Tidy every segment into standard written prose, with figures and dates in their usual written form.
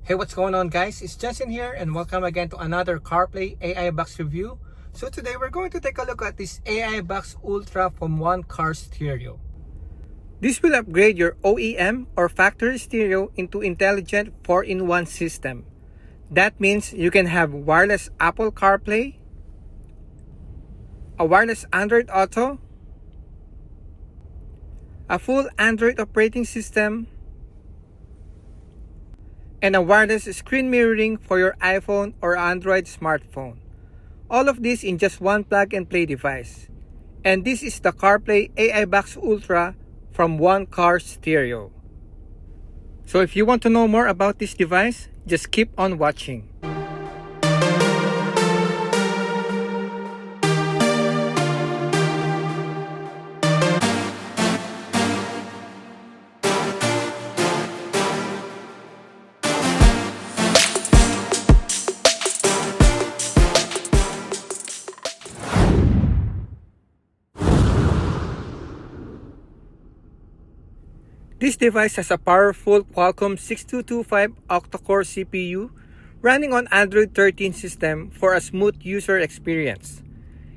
Hey, what's going on guys? It's Jansen here and welcome again to another CarPlay AI Box review. So today we're going to take a look at this AI Box Ultra from One Car Stereo. This will upgrade your OEM or factory stereo into intelligent 4-in-1 system. That means you can have wireless Apple CarPlay, a wireless Android Auto, a full Android operating system, and a wireless screen mirroring for your iPhone or Android smartphone. All of this in just one plug-and-play device. And this is the CarPlay AI Box Ultra from One Car Stereo. So if you want to know more about this device, just keep on watching. This device has a powerful Qualcomm 6225 Octa-core CPU running on Android 13 system for a smooth user experience.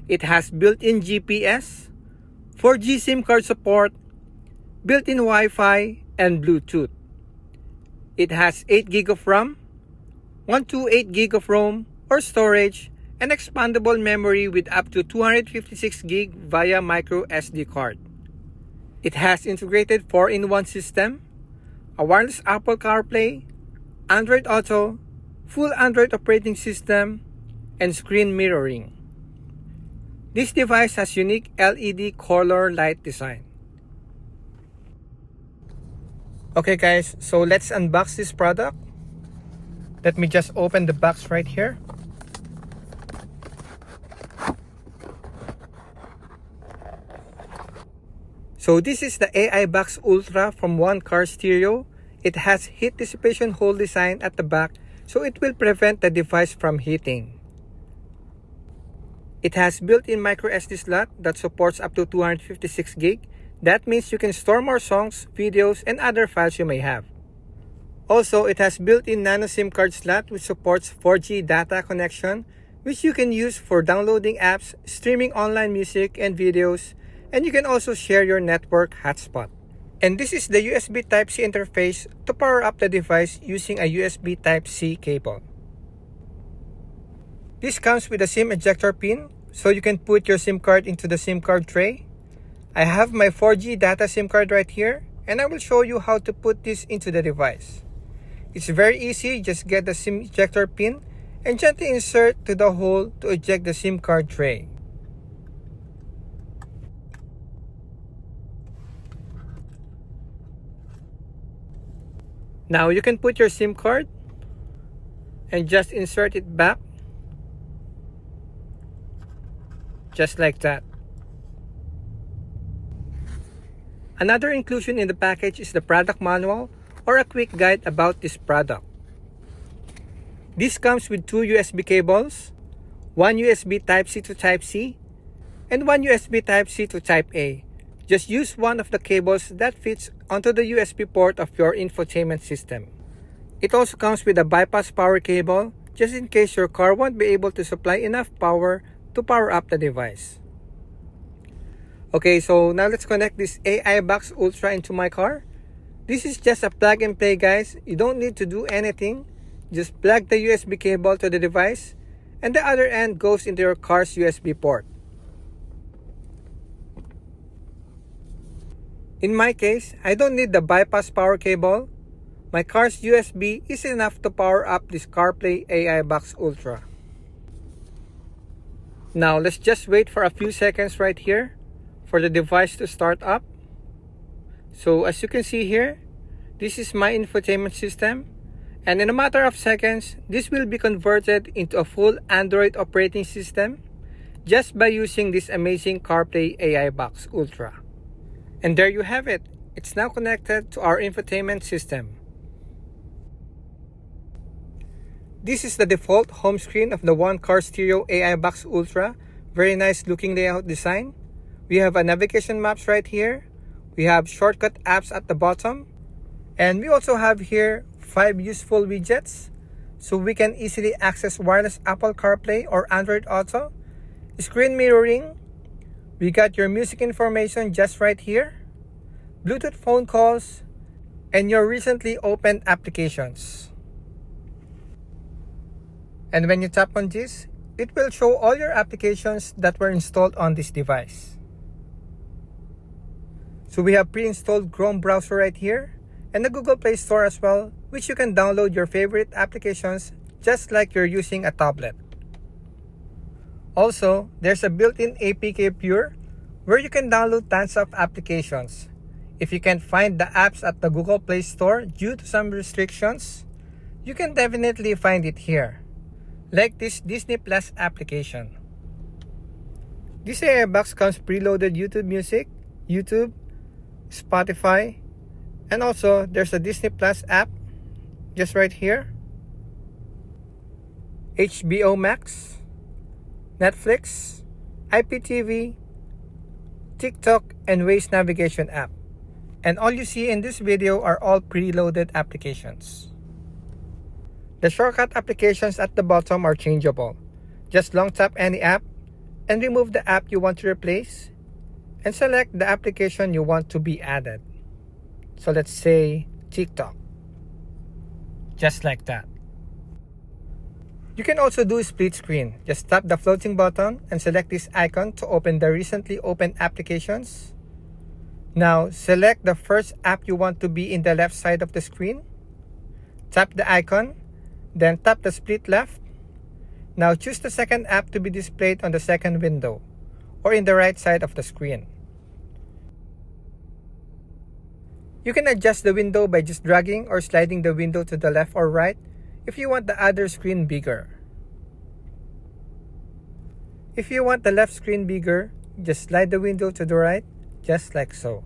It has built-in GPS, 4G SIM card support, built-in Wi-Fi, and Bluetooth. It has 8GB of RAM, 128GB of ROM or storage, and expandable memory with up to 256GB via micro SD card. It has integrated 4-in-1 system, a wireless Apple CarPlay, Android Auto, full Android operating system, and screen mirroring. This device has unique LED color light design. Okay guys, so let's unbox this product. Let me just open the box right here. So this is the AI Box Ultra from One Car Stereo. It has heat dissipation hole design at the back, so it will prevent the device from heating. It has built-in micro SD slot that supports up to 256GB. That means you can store more songs, videos, and other files you may have. Also, it has built-in nano SIM card slot which supports 4G data connection, which you can use for downloading apps, streaming online music and videos, and you can also share your network hotspot. And this is the USB Type-C interface to power up the device using a USB Type-C cable. This comes with a SIM ejector pin, so you can put your SIM card into the SIM card tray. I have my 4G data SIM card right here, and I will show you how to put this into the device. It's very easy, just get the SIM ejector pin and gently insert to the hole to eject the SIM card tray. Now you can put your SIM card and just insert it back, just like that. Another inclusion in the package is the product manual or a quick guide about this product. This comes with 2 USB cables, one USB Type-C to Type-C, and one USB Type-C to Type-A. Just use one of the cables that fits onto the USB port of your infotainment system. It also comes with a bypass power cable, just in case your car won't be able to supply enough power to power up the device. Okay, so now let's connect this AI Box Ultra into my car. This is just a plug and play guys. You don't need to do anything. Just plug the USB cable to the device and the other end goes into your car's USB port. In my case, I don't need the bypass power cable. My car's USB is enough to power up this CarPlay AI Box Ultra. Now let's just wait for a few seconds right here for the device to start up. So as you can see here, this is my infotainment system, and in a matter of seconds, this will be converted into a full Android operating system just by using this amazing CarPlay AI Box Ultra. And there you have it. It's now connected to our infotainment system. This is the default home screen of the One Car Stereo AI Box Ultra. Very nice looking layout design. We have a navigation maps right here. We have shortcut apps at the bottom. And we also have here 5 useful widgets so we can easily access wireless Apple CarPlay or Android Auto. Screen mirroring. We got your music information just right here. Bluetooth phone calls, and your recently opened applications. And when you tap on this, it will show all your applications that were installed on this device. So we have pre-installed Chrome browser right here, and the Google Play Store as well, which you can download your favorite applications just like you're using a tablet. Also, there's a built-in APK Pure where you can download tons of applications. If you can't find the apps at the Google Play Store due to some restrictions, you can definitely find it here, like this Disney Plus application. This AI box comes preloaded YouTube Music, YouTube, Spotify, and also there's a Disney Plus app just right here, HBO Max, Netflix, IPTV, TikTok, and Waze navigation app. And all you see in this video are all preloaded applications. The shortcut applications at the bottom are changeable. Just long tap any app and remove the app you want to replace and select the application you want to be added. So let's say TikTok. Just like that. You can also do split screen. Just tap the floating button and select this icon to open the recently opened applications. Now, select the first app you want to be in the left side of the screen. Tap the icon, then tap the split left. Now choose the second app to be displayed on the second window or in the right side of the screen. You can adjust the window by just dragging or sliding the window to the left or right if you want the other screen bigger. If you want the left screen bigger, just slide the window to the right, just like so.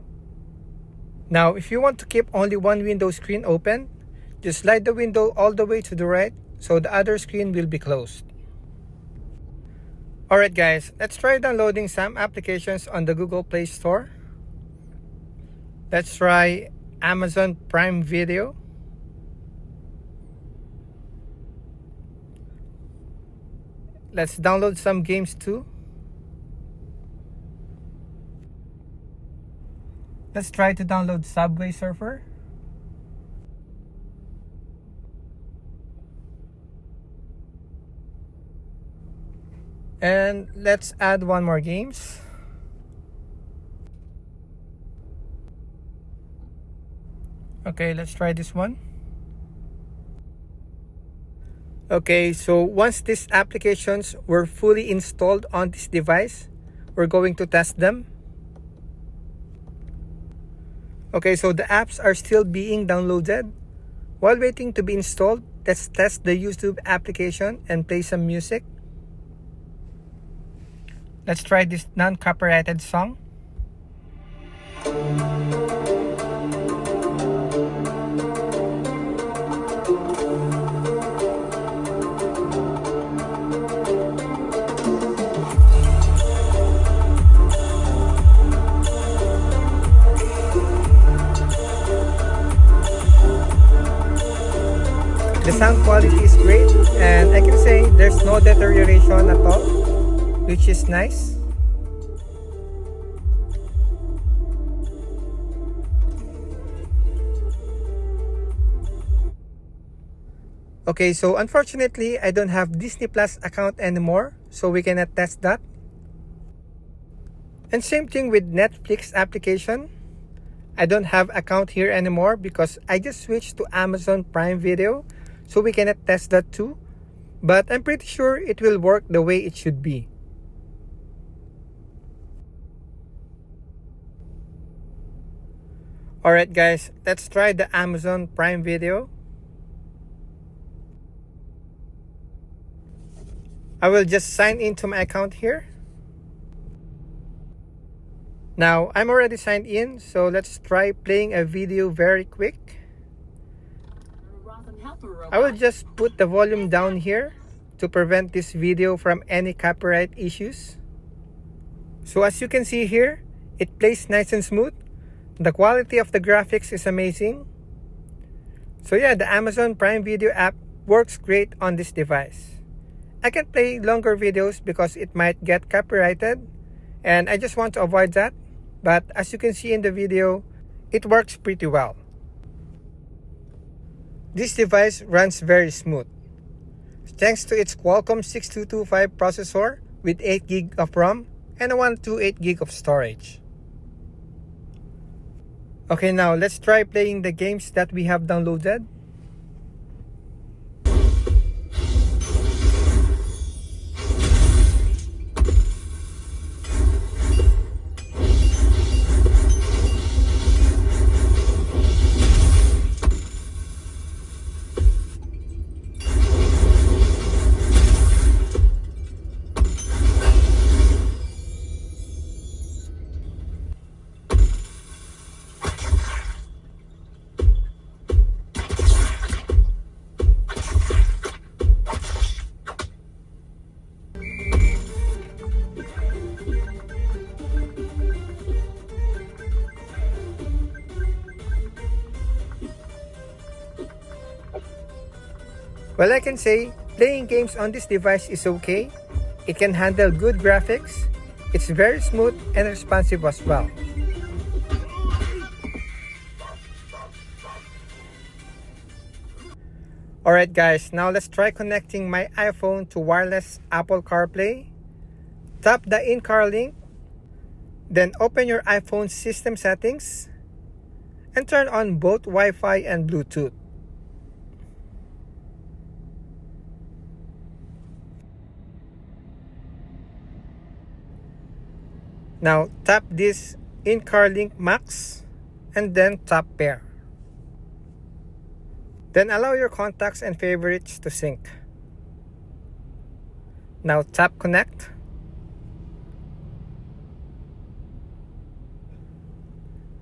Now, if you want to keep only one window screen open, just slide the window all the way to the right so the other screen will be closed. Alright guys, let's try downloading some applications on the Google Play Store. Let's try Amazon Prime Video. Let's download some games too. Let's try to download Subway Surfer. And let's add one more games. Okay, let's try this one. Okay, so once these applications were fully installed on this device, we're going to test them. Okay, so the apps are still being downloaded. While waiting to be installed, let's test the YouTube application and play some music. Let's try this non-copyrighted song. The sound quality is great, and I can say there's no deterioration at all, which is nice. Okay, so unfortunately, I don't have Disney Plus account anymore, so we cannot test that. And same thing with Netflix application. I don't have account here anymore because I just switched to Amazon Prime Video, so we cannot test that too. But I'm pretty sure it will work the way it should be. Alright guys, let's try the Amazon Prime Video. I will just sign into my account here. Now, I'm already signed in, so let's try playing a video very quick. I will just put the volume down here to prevent this video from any copyright issues. So as you can see here, it plays nice and smooth. The quality of the graphics is amazing. So yeah, the Amazon Prime Video app works great on this device. I can play longer videos because it might get copyrighted, and I just want to avoid that. But as you can see in the video, it works pretty well. This device runs very smooth, thanks to its Qualcomm 6225 processor with 8GB of RAM and a 128GB of storage. Okay, now let's try playing the games that we have downloaded. Well, I can say playing games on this device is okay. It can handle good graphics. It's very smooth and responsive as well. Alright guys, now let's try connecting my iPhone to wireless Apple CarPlay. Tap the in-car link, then open your iPhone system settings and turn on both Wi-Fi and Bluetooth. Now tap this in-car link max and then tap pair. Then allow your contacts and favorites to sync. Now tap connect.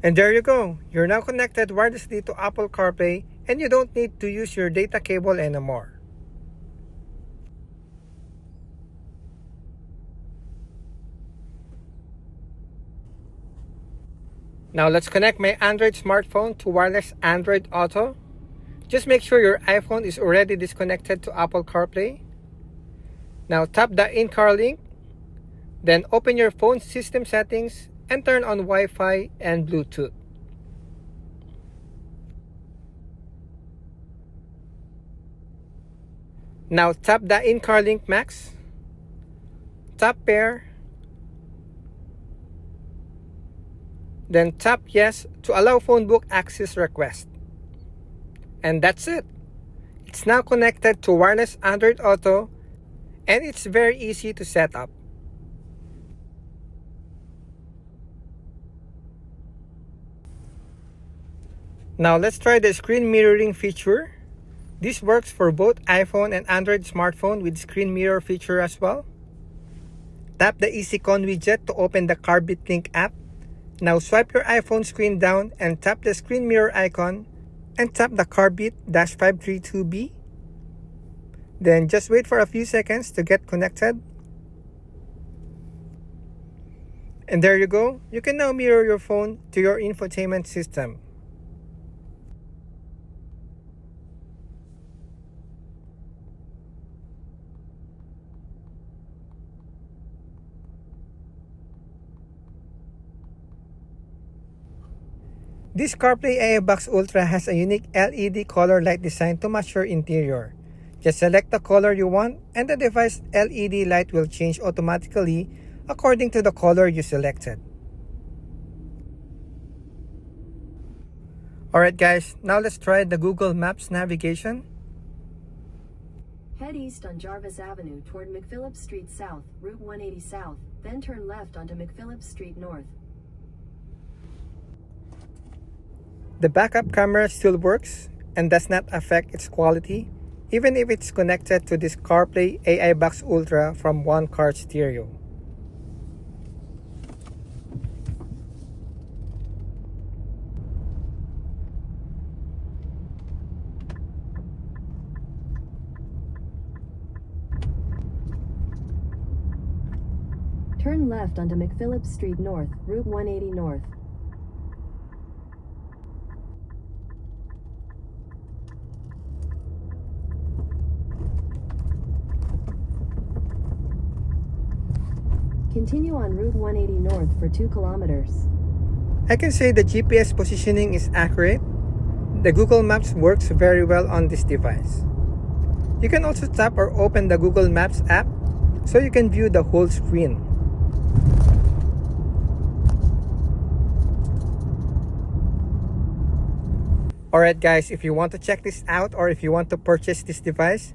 And there you go. You're now connected wirelessly to Apple CarPlay and you don't need to use your data cable anymore. Now let's connect my Android smartphone to wireless Android Auto. Just make sure your iPhone is already disconnected to Apple CarPlay. Now tap the in-car link, then open your phone system settings and turn on Wi-Fi and Bluetooth. Now tap the in-car link max, tap pair, then tap yes to allow phone book access request. And that's it. It's now connected to wireless Android Auto and it's very easy to set up. Now let's try the screen mirroring feature. This works for both iPhone and Android smartphone with screen mirror feature as well. Tap the EasyCon widget to open the CarBit Link app. Now swipe your iPhone screen down and tap the screen mirror icon and tap the CarBit-532B. Then just wait for a few seconds to get connected. And there you go. You can now mirror your phone to your infotainment system. This CarPlay Ai Box Ultra has a unique LED color light design to match your interior. Just select the color you want and the device LED light will change automatically according to the color you selected. Alright guys, now let's try the Google Maps navigation. Head east on Jarvis Avenue toward McPhillips Street South, Route 180 South, then turn left onto McPhillips Street North. The backup camera still works and does not affect its quality, even if it's connected to this CarPlay AI Box Ultra from one car stereo. Turn left onto McPhillips Street North, Route 180 North. Continue on Route 180 north for 2 kilometers. I can say the GPS positioning is accurate. The Google Maps works very well on this device. You can also tap or open the Google Maps app so you can view the whole screen. Alright guys, if you want to check this out or if you want to purchase this device,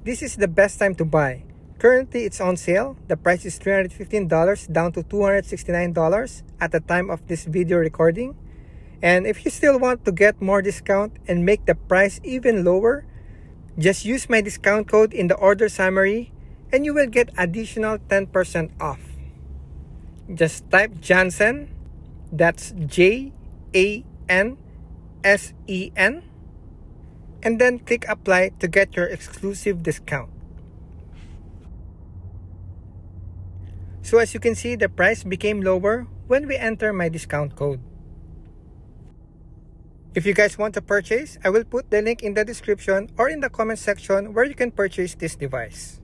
this is the best time to buy. Currently, it's on sale. The price is $315 down to $269 at the time of this video recording. And if you still want to get more discount and make the price even lower, just use my discount code in the order summary and you will get additional 10% off. Just type Jansen, that's JANSEN, and then click apply to get your exclusive discount. So as you can see, the price became lower when we enter my discount code. If you guys want to purchase, I will put the link in the description or in the comment section where you can purchase this device.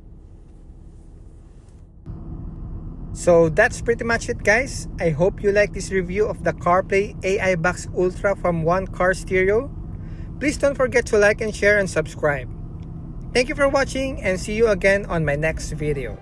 So that's pretty much it guys. I hope you like this review of the CarPlay AI Box Ultra from One Car Stereo. Please don't forget to like and share and subscribe. Thank you for watching and see you again on my next video.